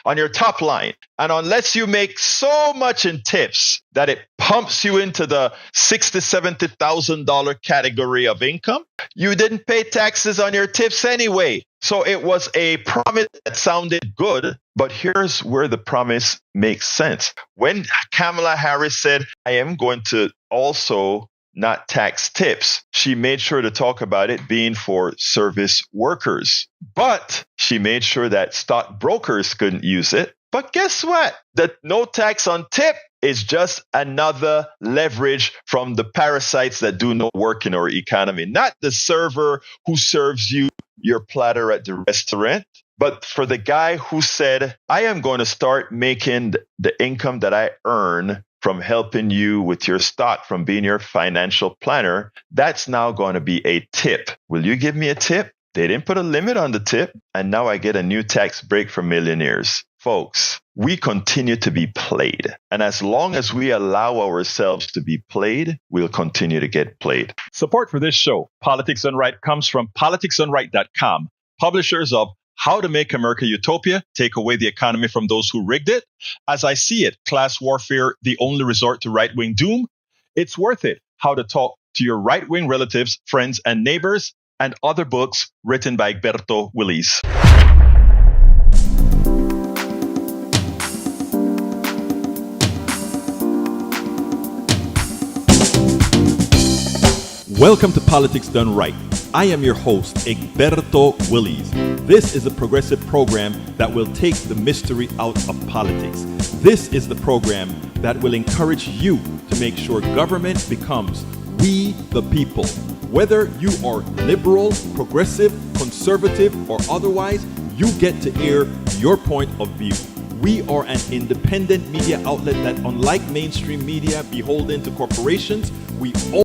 On your top line. And unless you make so much in tips that it pumps you into the $60,000 to $70,000 category of income, you didn't pay taxes on your tips anyway. So it was a promise that sounded good, but here's where the promise makes sense. When Kamala Harris said, I am going to also not tax tips, she made sure to talk about it being for service workers. But she made sure that stockbrokers couldn't use it. But guess what? The no tax on tip is just another leverage from the parasites that do no work in our economy. Not the server who serves you your platter at the restaurant, but for the guy who said, I am going to start making the income that I earn from helping you with your stock, from being your financial planner, that's now going to be a tip. Will you give me a tip? They didn't put a limit on the tip, and now I get a new tax break for millionaires. Folks, we continue to be played. And as long as we allow ourselves to be played, we'll continue to get played. Support for this show, Politics Done Right, comes from politicsdoneright.com, publishers of How to Make America Utopia, Take Away the Economy from Those Who Rigged It. As I See It, Class Warfare, The Only Resort to Right-Wing Doom. It's Worth It, How to Talk to Your Right-Wing Relatives, Friends, and Neighbors, and other books written by Egberto Willis. Welcome to Politics Done Right. I am your host, Egberto Willis. This is a progressive program that will take the mystery out of politics. This is the program that will encourage you to make sure government becomes we the people. Whether you are liberal, progressive, conservative, or otherwise, you get to air your point of view. We are an independent media outlet that, unlike mainstream media beholden to corporations, we